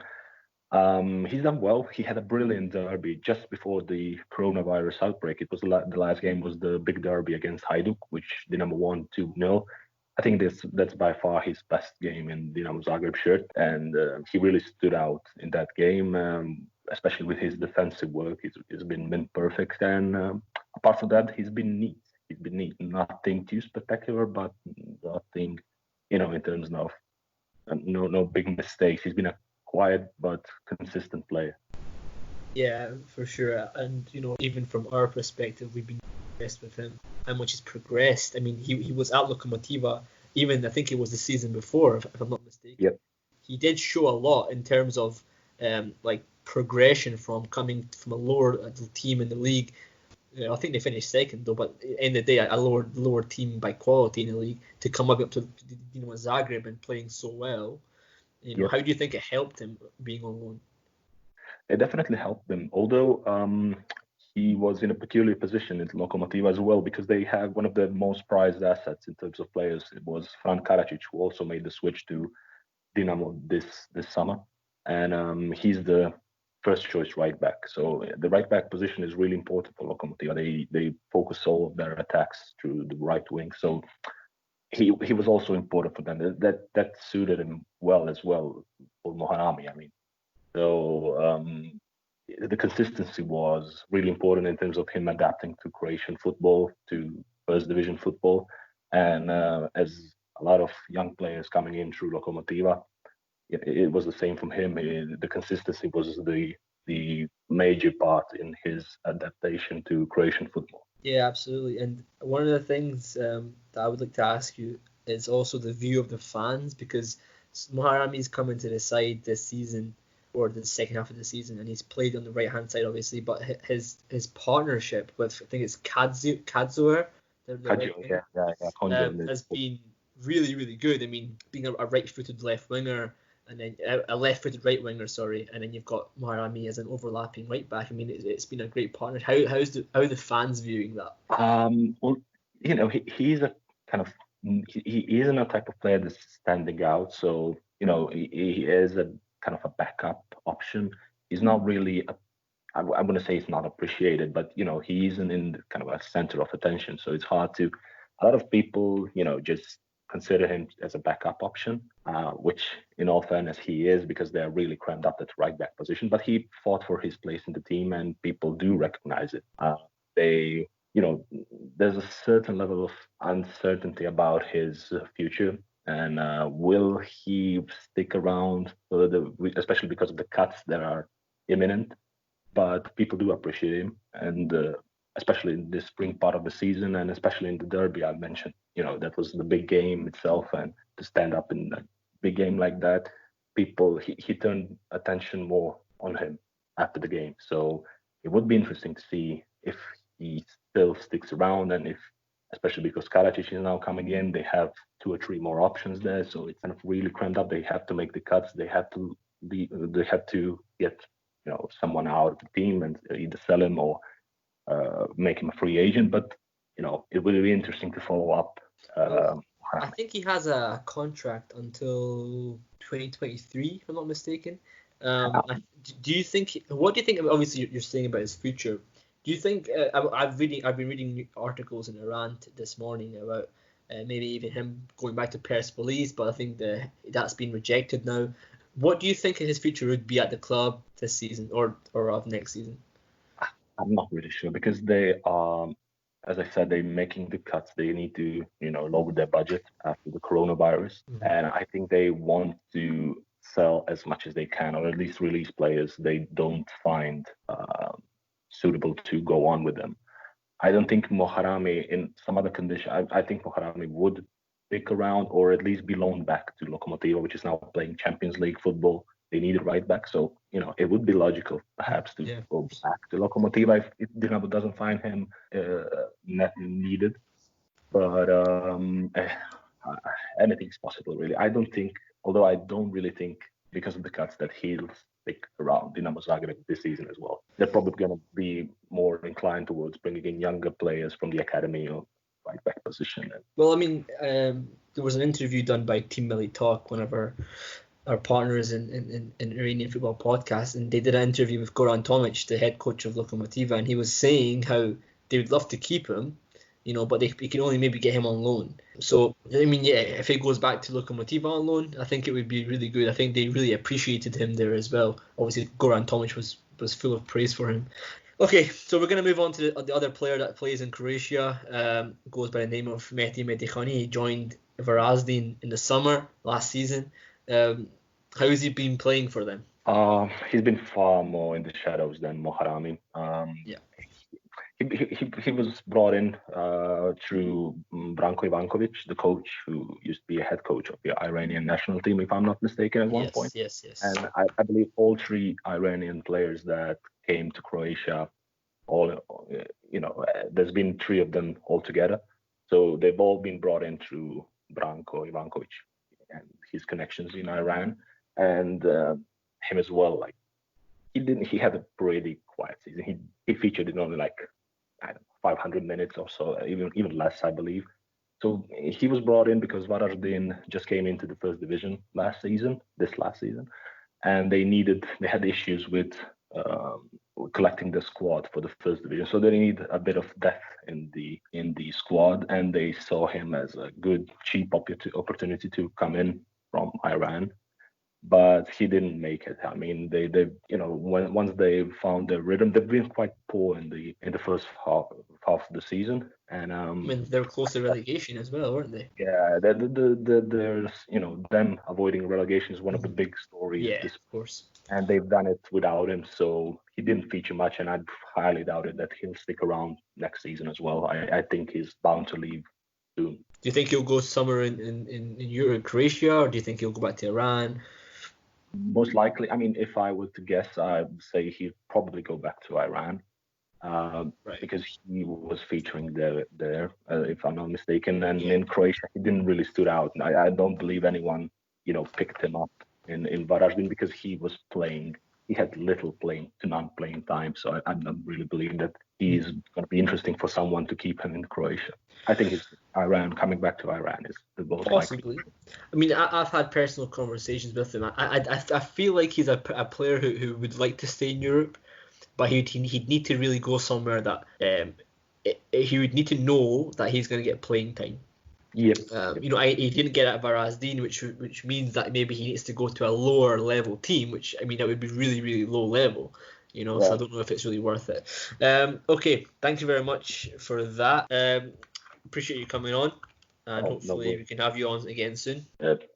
He's done well. He had a brilliant derby just before the coronavirus outbreak. It was the last game was the big derby against Hajduk, which Dinamo won 2-0. I think that's by far his best game in Dinamo Zagreb shirt, and he really stood out in that game, especially with his defensive work. He's been perfect, and apart from that, he's been neat. Nothing too spectacular, but nothing, in terms of no big mistakes. He's been a quiet but consistent player. Yeah, for sure. And even from our perspective, we've been impressed with him, how much he's progressed. I mean, he was at Lokomotiva, even I think it was the season before, if I'm not mistaken. Yep. He did show a lot in terms of progression from coming from a lower team in the league. I think they finished second though, but at the end of the day, a lower team by quality in the league, to come up to Zagreb and playing so well. Yep. How do you think it helped him being on loan? It definitely helped him, although he was in a peculiar position in Lokomotiva as well, because they have one of the most prized assets in terms of players. It was Fran Karacic, who also made the switch to Dinamo this summer, and he's the first choice right back. So the right back position is really important for Lokomotiva. They focus all of their attacks through the right wing. So he was also important for them. That suited him well as well for Moharrami. I mean, so the consistency was really important in terms of him adapting to Croatian football, to first division football, and as a lot of young players coming in through Lokomotiva, it was the same from him. The consistency was the major part in his adaptation to Croatian football. Yeah, absolutely. And one of the things that I would like to ask you is also the view of the fans, because Moharrami's coming to the side this season, or the second half of the season, and he's played on the right hand side obviously, but his partnership with, I think it's Kadzuer, has been really, really good. I mean, being a right-footed left winger, and then a left-footed right winger, and then you've got Moharrami as an overlapping right back. I mean, it's been a great partner. How are the fans viewing that? Well, he's a kind of he isn't a type of player that's standing out. So he is a kind of a backup option. He's not really I wouldn't say he's not appreciated, but he isn't in the kind of a center of attention. So it's hard to. A lot of people just consider him as a backup option, which in all fairness he is, because they're really crammed up at right back position. But he fought for his place in the team, and people do recognize it. There's a certain level of uncertainty about his future, and will he stick around further, especially because of the cuts that are imminent. But people do appreciate him, and especially in this spring part of the season, and especially in the derby I mentioned. That was the big game itself, and to stand up in a big game like that, he turned attention more on him after the game. So it would be interesting to see if he still sticks around, and especially because Karadzic is now coming in, they have 2 or 3 more options there, so it's kind of really crammed up. They have to make the cuts. They have to get someone out of the team and either sell him or make him a free agent. But it will be interesting to follow up. I think he has a contract until 2023, if I'm not mistaken. What do you think? Obviously, you're saying about his future. Do you think? I've been reading articles in Iran this morning about maybe even him going back to Persepolis, but I think that's been rejected now. What do you think his future would be at the club this season or of next season? I'm not really sure because they are, as I said, they're making the cuts. They need to, lower their budget after the coronavirus. Mm-hmm. And I think they want to sell as much as they can, or at least release players they don't find suitable to go on with them. I don't think Moharrami, in some other condition, I think Moharrami would stick around or at least be loaned back to Lokomotiva, which is now playing Champions League football. They need a right back, so it would be logical perhaps to go back to Lokomotiva if Dinamo doesn't find him needed. But anything's possible, really. I don't really think because of the cuts that he'll stick around Dinamo Zagreb this season as well. They're probably going to be more inclined towards bringing in younger players from the academy or right back position. Well, I mean, there was an interview done by Team Melli Talk, one of our partners in Iranian football podcast, and they did an interview with Goran Tomic, the head coach of Lokomotiva, and he was saying how they would love to keep him, but they can only maybe get him on loan. So, I mean, if he goes back to Lokomotiva on loan, I think it would be really good. I think they really appreciated him there as well. Obviously, Goran Tomic was full of praise for him. Okay, so we're going to move on to the other player that plays in Croatia, goes by the name of Mehdi Medikani. He joined Varazdin in the summer last season. How has he been playing for them? He's been far more in the shadows than Moharrami. He was brought in through Branko Ivankovic, the coach who used to be a head coach of the Iranian national team, if I'm not mistaken, at one point. Yes. And I believe all 3 Iranian players that came to Croatia, there's been 3 of them altogether. So they've all been brought in through Branko Ivankovic and his connections in Iran, and him as well. Like he had a pretty quiet season. He featured in only 500 minutes or so, even less, I believe. So he was brought in because Varazdin just came into the first division last season, and they had issues with collecting the squad for the first division. So they need a bit of depth in the squad, and they saw him as a good, cheap opportunity to come in from Iran. But he didn't make it. I mean, they once they found their rhythm, they've been quite poor in the first half of the season, and I mean, they're close to relegation as well, weren't they? Yeah, there's them avoiding relegation is one of the big stories. Yeah, of course. And they've done it without him, so he didn't feature much, and I'd highly doubt it that he'll stick around next season as well. I think he's bound to leave soon. Do you think he'll go somewhere in Europe, Croatia, or do you think he'll go back to Iran? Most likely, I mean, if I were to guess, I'd say he'd probably go back to Iran, because he was featuring there, if I'm not mistaken. And in Croatia, he didn't really stood out. I don't believe anyone, picked him up in Varazdin because he was playing. He had little playing to non-playing time, so I don't really believe that he's going to be interesting for someone to keep him in Croatia. I think it's coming back to Iran is the most possibly. likely. I mean, I've had personal conversations with him. I feel like he's a player who would like to stay in Europe, but he'd need to really go somewhere that he would need to know that he's going to get playing time. Yep. He didn't get at Varazdin, which means that maybe he needs to go to a lower level team, which, I mean, that would be really, really low level. So I don't know if it's really worth it. Okay, thank you very much for that. Appreciate you coming on, and hopefully we can have you on again soon.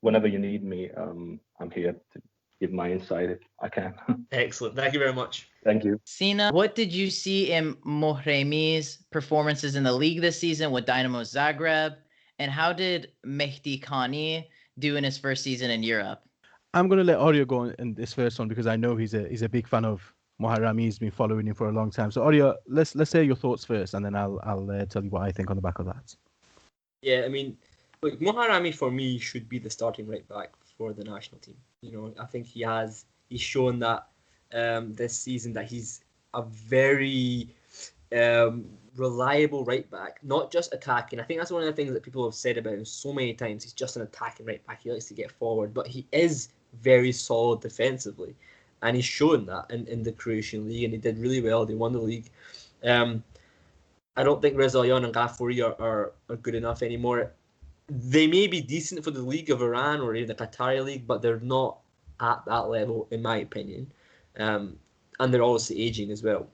Whenever you need me, I'm here to give my insight if I can. Excellent. Thank you very much. Thank you. Sina, what did you see in Mohrami's performances in the league this season with Dynamo Zagreb? And how did Mehdi Khani do in his first season in Europe? I'm going to let Arya go in this first one because I know he's a big fan of Moharrami has been following him for a long time. So Arya, let's hear your thoughts first, and then I'll tell you what I think on the back of that. Yeah, I mean, look, Moharrami for me should be the starting right back for the national team. I think he's shown that this season that he's a very reliable right back, not just attacking. I think that's one of the things that people have said about him so many times. He's just an attacking right back. He likes to get forward, but he is very solid defensively, and he's shown that in the Croatian league, and he did really well. They won the league. I don't think Vrdoljak and Ghafouri are good enough anymore. They may be decent for the League of Iran or even the Qatari League, but they're not at that level, in my opinion. And they're obviously aging as well.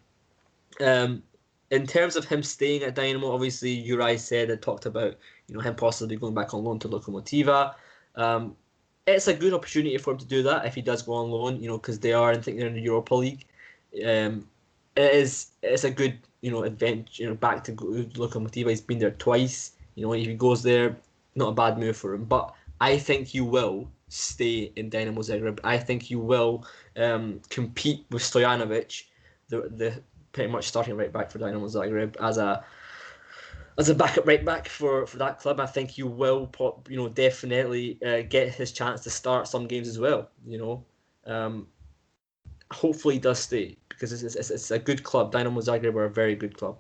In terms of him staying at Dynamo, obviously Juraj said and talked about him possibly going back on loan to Lokomotiva. It's a good opportunity for him to do that if he does go on loan, because I think they're in the Europa League. It's a good adventure, back to Lokomotiva. He's been there twice. If he goes there, not a bad move for him. But I think you will stay in Dynamo Zagreb. I think you will compete with Stojanovic, the pretty much starting right back for Dynamo Zagreb, as a backup right back for that club. I think you will definitely get his chance to start some games as well. Hopefully he does stay, because it's a good club. Dynamo Zagreb are a very good club.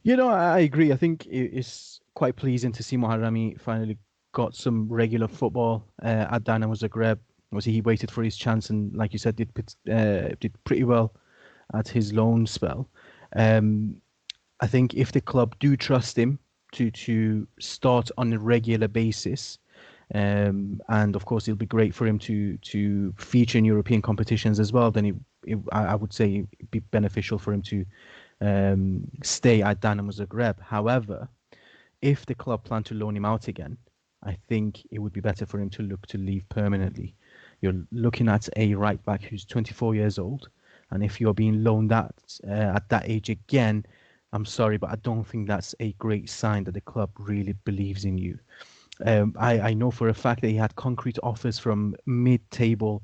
I agree. I think it's quite pleasing to see Moharrami finally got some regular football at Dynamo Zagreb. Obviously, he waited for his chance and, like you said, did pretty well at his loan spell. I think if the club do trust him to start on a regular basis, and of course it'll be great for him to feature in European competitions as well, then I would say it'd be beneficial for him to stay at Dynamo Zagreb. However, if the club plan to loan him out again, I think it would be better for him to look to leave permanently. You're looking at a right back who's 24 years old, and if you're being loaned at that age again, I'm sorry, but I don't think that's a great sign that the club really believes in you. I know for a fact that he had concrete offers from mid-table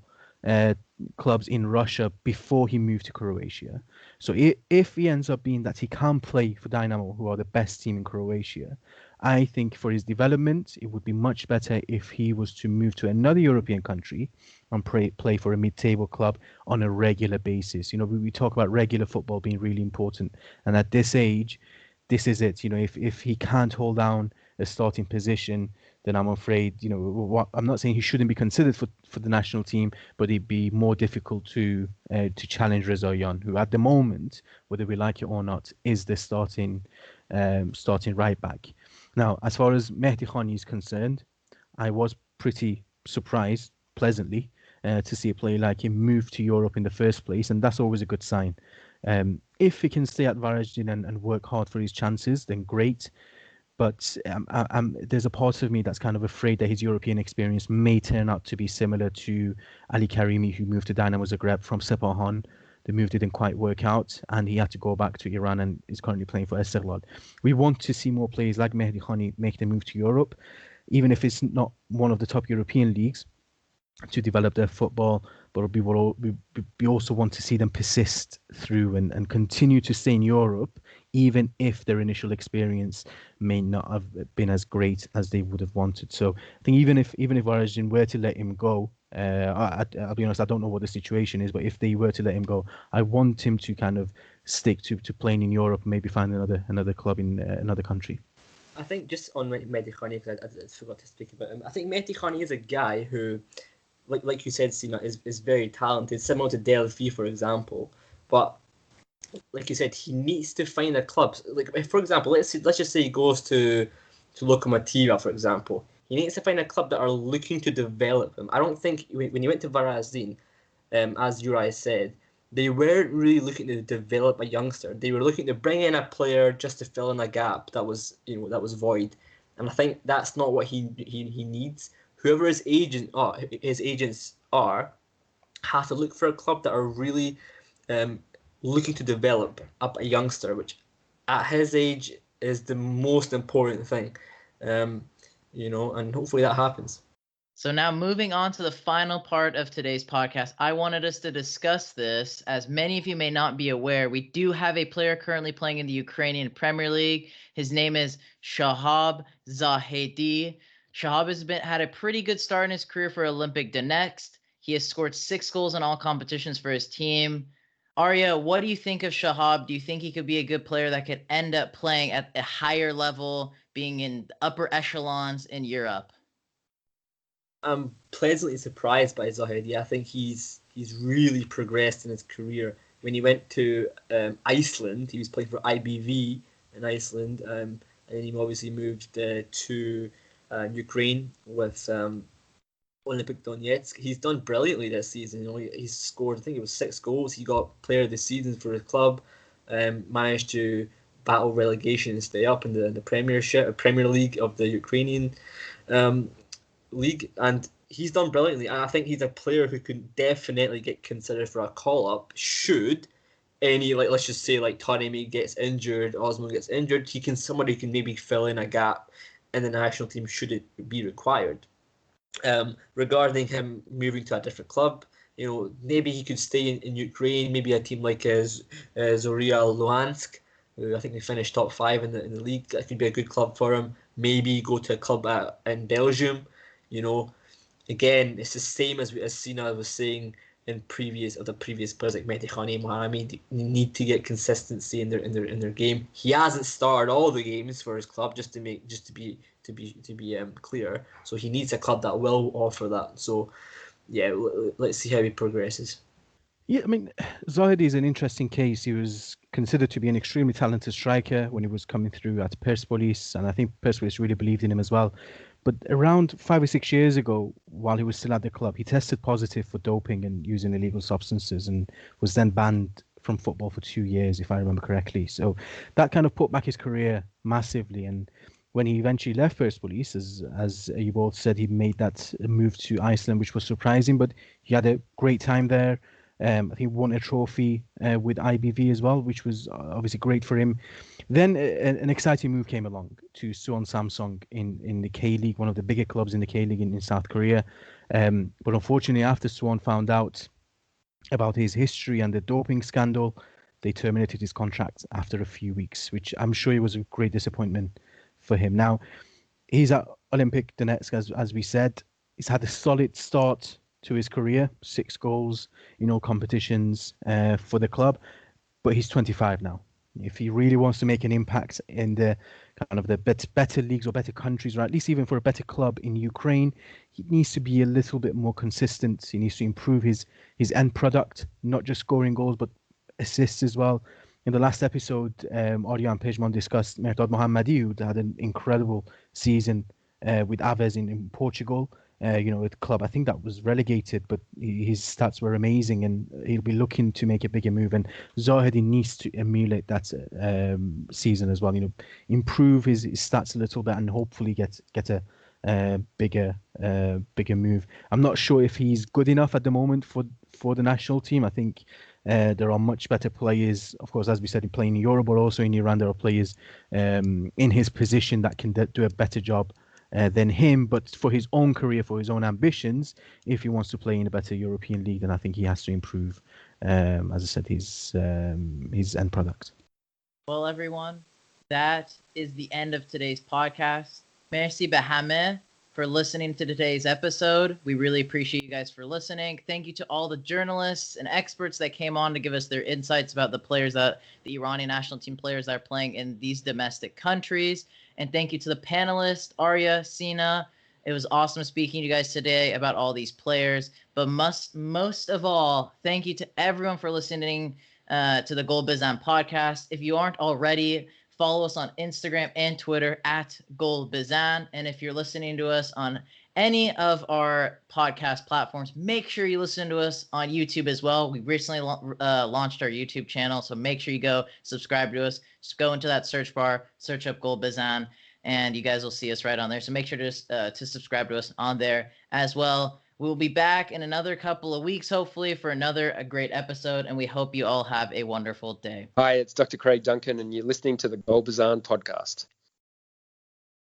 clubs in Russia before he moved to Croatia. So if he ends up being that he can't play for Dynamo, who are the best team in Croatia, I think for his development, it would be much better if he was to move to another European country and play for a mid-table club on a regular basis. We talk about regular football being really important, and at this age, this is it. If he can't hold down a starting position, then I'm afraid, I'm not saying he shouldn't be considered for the national team, but it'd be more difficult to challenge Vrdoljak, who at the moment, whether we like it or not, is the starting right back. Now, as far as Mehdi Khani is concerned, I was pretty surprised, pleasantly, to see a player like him move to Europe in the first place, and that's always a good sign. If he can stay at Varazdin and work hard for his chances, then great. But there's a part of me that's kind of afraid that his European experience may turn out to be similar to Ali Karimi, who moved to Dynamo Zagreb from Sepahan. The move didn't quite work out, and he had to go back to Iran and is currently playing for Esteghlal. We want to see more players like Mehdi Khani make the move to Europe, even if it's not one of the top European leagues, to develop their football. But we also want to see them persist through and continue to stay in Europe, even if their initial experience may not have been as great as they would have wanted. So I think even if Varazdin were to let him go, I'll be honest, I don't know what the situation is, but if they were to let him go, I want him to kind of stick to playing in Europe, maybe find another club in another country. I think just on Mehdi Khani, because I forgot to speak about him, I think Mehdi Khani is a guy who, like you said, Sina, is very talented, similar to Delphi, for example. But like you said, he needs to find a club. Like, if, for example, let's just say he goes to Lokomotiva, for example. He needs to find a club that are looking to develop him. I don't think when he went to Varazdin, as Juraj said, they weren't really looking to develop a youngster. They were looking to bring in a player just to fill in a gap that was void. And I think that's not what he needs. Whoever his agents are, have to look for a club that are really looking to develop up a youngster, which at his age is the most important thing. And hopefully that happens. So now moving on to the final part of today's podcast, I wanted us to discuss this. As many of you may not be aware, we do have a player currently playing in the Ukrainian Premier League. His name is Zahedi. Shahab has had a pretty good start in his career for Olympic Donetsk. He has scored 6 goals in all competitions for his team. Arya, what do you think of Shahab? Do you think he could be a good player that could end up playing at a higher level, being in the upper echelons in Europe? I'm pleasantly surprised by Zahedi. I think he's really progressed in his career. When he went to Iceland, he was playing for IBV in Iceland, and then he obviously moved to Ukraine with Olympic Donetsk. He's done brilliantly this season. He's scored, I think it was 6 goals. He got Player of the Season for his club. Managed to battle relegation and stay up in the Premier League of the Ukrainian league, and he's done brilliantly. And I think he's a player who can definitely get considered for a call up should any, like, let's just say like Taremi gets injured, Azmoun gets injured. Somebody can maybe fill in a gap in the national team should it be required. Regarding him moving to a different club, maybe he could stay in Ukraine, maybe a team like Zorya Luhansk, who I think they finished top 5 in the league. That could be a good club for him. Maybe go to a club in Belgium. Again, it's the same as Sina was saying in previous players like Mehdi Khani, Moharrami. Need to get consistency in their game. He hasn't started all the games for his club, just to be clear. So he needs a club that will offer that. So yeah, let's see how he progresses. Yeah, I mean, Zahedi is an interesting case. He was considered to be an extremely talented striker when he was coming through at Persepolis, and I think Persepolis really believed in him as well. But around 5 or 6 years ago, while he was still at the club, he tested positive for doping and using illegal substances, and was then banned from football for 2 years, if I remember correctly. So that kind of put back his career massively. And when he eventually left Persepolis, as you both said, he made that move to Iceland, which was surprising, but he had a great time there. I think he won a trophy with IBV as well, which was obviously great for him. Then an exciting move came along to Suwon Samsung in the K-League, one of the bigger clubs in the K-League in South Korea. But unfortunately, after Suwon found out about his history and the doping scandal, they terminated his contract after a few weeks, which I'm sure it was a great disappointment for him. Now, he's at Olympic Donetsk, as we said. He's had a solid start to his career, 6 goals in all competitions for the club, but he's 25 now. If he really wants to make an impact in the kind of the better leagues or better countries, or at least even for a better club in Ukraine, he needs to be a little bit more consistent. He needs to improve his end product, not just scoring goals, but assists as well. In the last episode, Arya and Pejman discussed Mehrdad Mohammadi, who had an incredible season with Aves in Portugal. A club I think that was relegated, but his stats were amazing, and he'll be looking to make a bigger move. And Zahedi needs to emulate that season as well. Improve his stats a little bit, and hopefully get a bigger move. I'm not sure if he's good enough at the moment for the national team. I think there are much better players, of course, as we said, playing in Europe, but also in Iran. There are players in his position that can do a better job than him. But for his own career, for his own ambitions, if he wants to play in a better European league, then I think he has to improve, as I said, his end product. Well, everyone, that is the end of today's podcast. Merci Bahame for listening to today's episode. We really appreciate you guys for listening. Thank you to all the journalists and experts that came on to give us their insights about the Iranian national team players that are playing in these domestic countries. And thank you to the panelists, Arya, Sina. It was awesome speaking to you guys today about all these players. But most of all, thank you to everyone for listening to the Goal Bezan podcast. If you aren't already, follow us on Instagram and Twitter at Goal Bezan. And if you're listening to us on any of our podcast platforms, make sure you listen to us on YouTube as well. We recently launched our YouTube channel, so make sure you go subscribe to us. Just go into that search bar, search up Goal Bezan, and you guys will see us right on there. So make sure to subscribe to us on there as well. We'll be back in another couple of weeks, hopefully, for a great episode, and we hope you all have a wonderful day. Hi, it's Dr. Craig Duncan, and you're listening to the Goal Bezan podcast.